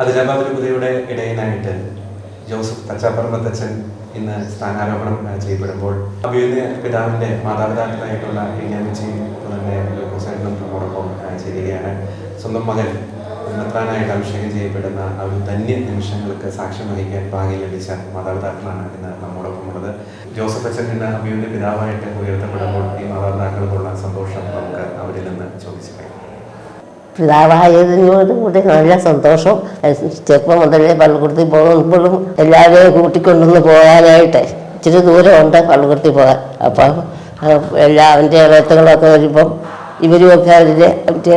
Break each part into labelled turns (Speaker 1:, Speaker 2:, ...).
Speaker 1: അതിരമ്പുതിയുടെ ഇടയനായിട്ട് Joseph തച്ചാപ്പറമ്പത്തച്ഛൻ ഇന്ന് സ്ഥാനാരോഹണം ചെയ്യപ്പെടുമ്പോൾ അഭിയുന്ന പിതാവിൻ്റെ മാതാപിതാക്കളായിട്ടുള്ള ഏഞ്ഞാമിച്ചിയും തന്നെ ലൂക്കോസേട്ടനും നമ്മോടൊപ്പം ചേരുകയാണ്. സ്വന്തം മകൻ മെത്രാനായിട്ട് അഭിഷേകം ചെയ്യപ്പെടുന്ന ആ ഒരു ധന്യ നിമിഷങ്ങൾക്ക് സാക്ഷ്യം വഹിക്കാൻ ഭാഗ്യം ലഭിച്ച മാതാപിതാക്കളാണ് ഇന്ന് നമ്മോടൊപ്പം ഉള്ളത്. ജോസഫ് അച്ഛൻ ഇന്ന് അഭിയുന്ന പിതാവായിട്ട് ഉയർത്തപ്പെടുമ്പോൾ ഈ മാതാപിതാക്കൾക്കുള്ള സന്തോഷം നമുക്ക് അവരിൽ നിന്ന് ചോദിച്ചു.
Speaker 2: പിതാവായതിനോട് കൂടി നല്ല സന്തോഷം. ചെറുപ്പം മുതലേ പള്ളിക്കൂടത്തിൽ പോകുമ്പോഴും എല്ലാവരെയും കൂട്ടിക്കൊണ്ടൊന്ന് പോകാനായിട്ട് ഇച്ചിരി ദൂരമുണ്ട് പള്ളിക്കൂടത്തിൽ പോകാൻ. അപ്പം എല്ലാവരുടെ ഇളയത്തുകളൊക്കെ വരുമ്പം ഇവരുമൊക്കെ അവരുടെ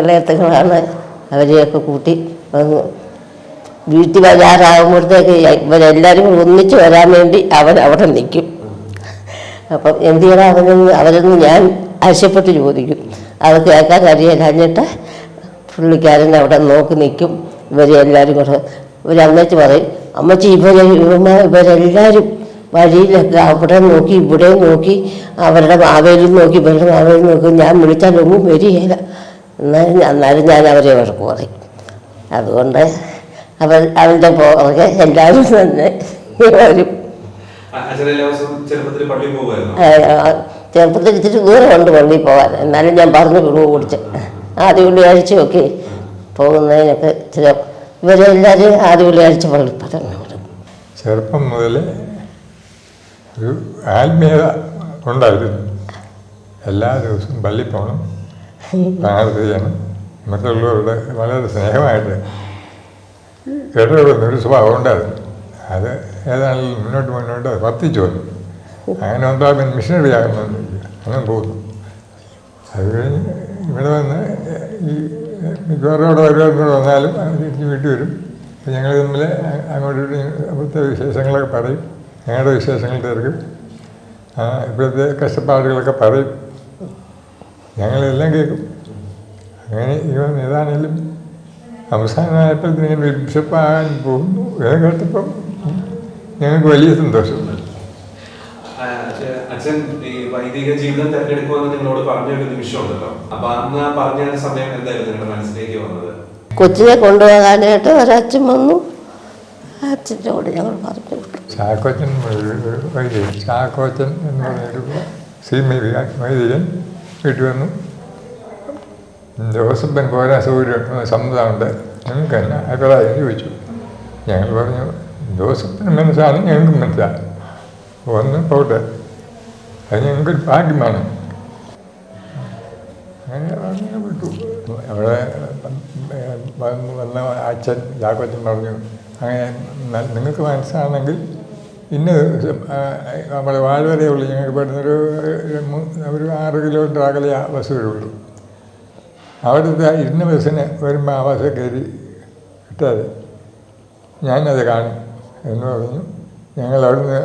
Speaker 2: ഇളയത്തുകളാണ്. അവരെയൊക്കെ കൂട്ടി വീട്ടിൽ വരാറാകുമ്പോഴത്തേക്ക് ഇവരെല്ലാവരും ഒന്നിച്ച് വരാൻ വേണ്ടി അവിടെ നിൽക്കും. അപ്പം എന്തിനാ അവരൊന്നും ഞാൻ ആവശ്യപ്പെട്ട് ചോദിക്കും. അത് കേൾക്കാൻ കഴിയാഞ്ഞിട്ട് പുള്ളിക്കാരൻ അവിടെ നോക്കി നിൽക്കും. ഇവരെല്ലാവരും കൂടെ അമ്മച്ചി പറയും, അമ്മച്ചി ഇവരെല്ലാവരും വഴിയിലൊക്കെ അവിടെ നോക്കി ഇവിടെ നോക്കി അവരുടെ മാവേലിൽ നോക്കി ഇവരുടെ മാവേലിൽ നോക്കി ഞാൻ വിളിച്ചാലൊന്നും വരികയില്ല. എന്നാലും ഞാൻ അവരെ വഴക്ക് പറയും. അതുകൊണ്ട് അവൻ്റെ പുറകെ എല്ലാവരും തന്നെ വരും. ചെറുപ്പത്തിൽ ഇച്ചിരി ദൂരമുണ്ട് പള്ളിയിൽ പോകാൻ. എന്നാലും ഞാൻ പറഞ്ഞു വിടുവ് കുടിച്ച് ആദ്യ വെള്ളിയാഴ്ചയൊക്കെ പോകുന്നതിനൊക്കെ ചില ഇവരെല്ലാവരും ആദ്യ വെള്ളിയാഴ്ച പള്ളി പറഞ്ഞു വിടും.
Speaker 3: ചെറുപ്പം മുതൽ ഒരു ആത്മീയത ഉണ്ടായിരുന്നു. എല്ലാ ദിവസവും പള്ളി പോകണം, പ്രാർത്ഥന ചെയ്യണം, മറ്റുള്ളവരുടെ വളരെ സ്നേഹമായിട്ട് ഇടപെടുന്ന ഒരു സ്വഭാവം ഉണ്ടായിരുന്നു. അത് ഏതാണെങ്കിലും മുന്നോട്ട് വർദ്ധിച്ചു വന്നു. അങ്ങനെ ഒന്നാമൻ മിഷനറി ആകുന്നുണ്ട്, അങ്ങനെ പോകുന്നു. അത് കഴിഞ്ഞ് ഇവിടെ വന്ന് ഈ മിക്കവാറോടെ വരുവാൻ വന്നാലും തിരിച്ച് വീട്ടിൽ വരും. ഞങ്ങൾ തമ്മിൽ അങ്ങോട്ട് അവിടുത്തെ വിശേഷങ്ങളൊക്കെ പറയും, ഞങ്ങളുടെ വിശേഷങ്ങൾ തിരക്കും, ഇപ്പോഴത്തെ കഷ്ടപ്പാടുകളൊക്കെ പറയും, ഞങ്ങളെല്ലാം കേൾക്കും. അങ്ങനെ ഇവൻ ഏതാണേലും അവസാനമായപ്പോഴത്തേന് ഞാൻ ബിഷപ്പാകാൻ പോകുന്നു. ഇത് കേട്ടപ്പം ഞങ്ങൾക്ക് വലിയ സന്തോഷമുണ്ട്.
Speaker 1: അച്ഛൻ ഈ വൈദിക ജീവിതം തെരഞ്ഞെടുക്കുമെന്ന് നിങ്ങളോട് പറഞ്ഞൊരു നിമിഷമുണ്ടല്ലോ, അപ്പൊ അന്ന് പറഞ്ഞ സമയം എന്തായിരുന്നു നിങ്ങളുടെ മനസ്സിലേക്ക് വന്നത്?
Speaker 2: കൊച്ചിനെ കൊണ്ടുപോകാനായിട്ട് ഒരച്ഛൻ വന്നു. അച്ഛൻ്റെ കൂടെ ഞങ്ങൾ പറഞ്ഞു.
Speaker 3: ചാക്കോച്ചൻ വൈദികൻ, ചാക്കോച്ചൻ എന്ന് പറഞ്ഞൊരു വൈദികൻ വീട്ടിൽ വന്നു. ജോസഫ് ബെൻ പോരാ സമ്മതമുണ്ട്, ഞങ്ങൾക്ക് തന്നെ അഭിപ്രായം ചോദിച്ചു. ഞങ്ങൾ പറഞ്ഞു ജോസഫിന് മനസ്സാണ്, ഞങ്ങൾക്ക് മനസ്സാണ്, ഒന്ന് പോട്ടെ, അത് ഞങ്ങൾക്കൊരു ഭാഗ്യമാണ്. അങ്ങനെ വിട്ടു. അവിടെ വന്ന അച്ഛൻ ചാക്കോച്ചൻ പറഞ്ഞു, അങ്ങനെ നിങ്ങൾക്ക് മനസ്സാണെങ്കിൽ ഇന്ന് നമ്മുടെ വാഴവരെയുള്ളൂ, ഞങ്ങൾക്ക് പെടുന്നൊരു 6 കിലോമീറ്റർ അകലെ ബസ് വരുള്ളൂ. അവിടുത്തെ ഇരുന്ന ബസ്സിന് വരുമ്പോൾ ആ ബസ് കയറി കിട്ടാതെ ഞാനത് കാണും എന്ന് പറഞ്ഞു. ഞങ്ങൾ അവിടുന്ന്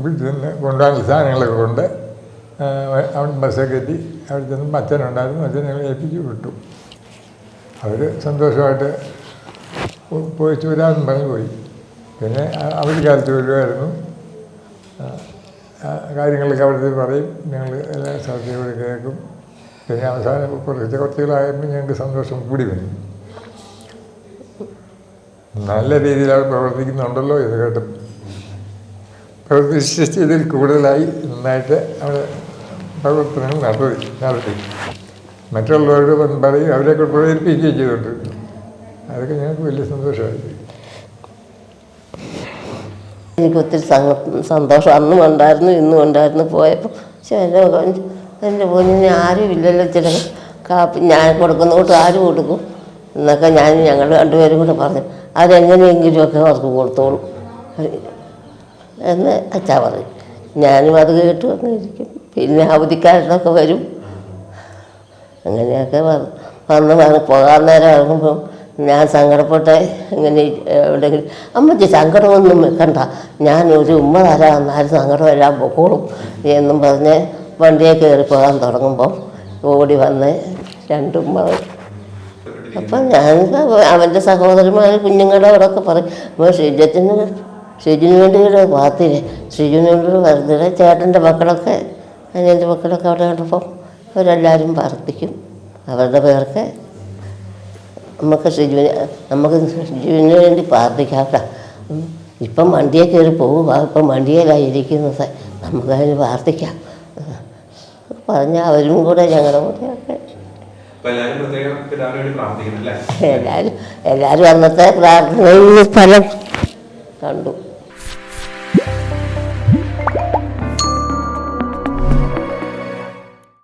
Speaker 3: വീട്ടിൽ നിന്ന് കൊണ്ടുപോകാൻ സാധനങ്ങളൊക്കെ കൊണ്ട് അവിടെ ബസ്സൊക്കെ കയറ്റി അവിടെ ചെന്ന് അച്ഛനുണ്ടായിരുന്നു. അച്ഛൻ ഞങ്ങൾ ഏൽപ്പിച്ച് വിട്ടു. അവർ സന്തോഷമായിട്ട് പോയി വരാമെന്ന് പറഞ്ഞു പോയി. പിന്നെ അവധിക്കാലത്ത് വരുമായിരുന്നു. കാര്യങ്ങളൊക്കെ അവിടുത്തെ പറയും, ഞങ്ങൾ എല്ലാ സ്ഥലത്തോടെ കേൾക്കും. പിന്നെ അവസാനം കുറച്ചുകളായപ്പോൾ ഞങ്ങൾക്ക് സന്തോഷം കൂടി വന്നു. നല്ല രീതിയിൽ അവർ പ്രവർത്തിക്കുന്നുണ്ടല്ലോ എന്ന് കേട്ടും പ്രതീക്ഷിച്ചതിൽ കൂടുതലായി നന്നായിട്ട് അവിടെ പ്രവർത്തനങ്ങൾ നടത്തി മറ്റുള്ളവരോട് പറയും, അവരെയൊക്കെ പ്രേരിപ്പിക്കുകയും ചെയ്തുകൊണ്ടിരുന്നു. അതൊക്കെ ഞങ്ങൾക്ക് വലിയ സന്തോഷമായി.
Speaker 2: എനിക്ക് ഒത്തിരി സന്തോഷം അന്നും ഉണ്ടായിരുന്നു, ഇന്നും ഉണ്ടായിരുന്നു. പോയപ്പോൾ എൻ്റെ കുഞ്ഞിന് ആരും ഇല്ലല്ലോ, ചില കാപ്പി ഞാൻ കൊടുക്കുന്ന കൂട്ട് ആരും കൊടുക്കും എന്നൊക്കെ ഞങ്ങൾ രണ്ടുപേരും കൂടെ പറഞ്ഞു. അതെങ്ങനെയെങ്കിലുമൊക്കെ അവർക്ക് കൊടുത്തോളും എന്ന് അച്ഛാ പറയും. ഞാനും അത് കേട്ട് വന്നിരിക്കും. പിന്നെ അവധിക്കാരനൊക്കെ വരും. അങ്ങനെയൊക്കെ വന്ന് പോകാൻ നേരം ഇറങ്ങുമ്പം ഞാൻ സങ്കടപ്പെട്ടെ ഇങ്ങനെ എവിടെയെങ്കിലും അമ്മച്ചി സങ്കടമൊന്നും വെക്കണ്ട, ഞാൻ ഒരു ഉമ്മ തരാം, എന്നാലും സങ്കടം എല്ലാം പൊക്കോളും എന്നും പറഞ്ഞ് വണ്ടിയെ കയറി പോകാൻ തുടങ്ങുമ്പം ഓടി വന്ന് 2 ഉമ്മ. അപ്പം ഞാൻ അവൻ്റെ സഹോദരന്മാർ കുഞ്ഞുങ്ങളുടെ അവിടെയൊക്കെ പറയും, അപ്പോൾ ഷിജുവിന് വേണ്ടിയുടെ പാത്തില്ലേ, ഷിജുവിന് വേണ്ടി വെറുതെ ചേട്ടൻ്റെ മക്കളൊക്കെ അനിയൻ്റെ മക്കളൊക്കെ അവിടെ കണ്ടപ്പം അവരെല്ലാവരും പ്രാർത്ഥിക്കും. അവരുടെ പേർക്ക് നമുക്ക് ഷിജുവിന് വേണ്ടി പ്രാർത്ഥിക്കാം കേട്ടോ. ഇപ്പം വണ്ടിയെ കയറി പോവുക, ഇപ്പം വണ്ടിയിലായിരിക്കുന്നത്, നമുക്കതിന് പ്രാർത്ഥിക്കാം പറഞ്ഞാൽ അവരും കൂടെ ഞങ്ങളുടെ കൂടെയൊക്കെ എല്ലാവരും അന്നത്തെ പ്രാർത്ഥനയിൽ ഫലം കണ്ടു.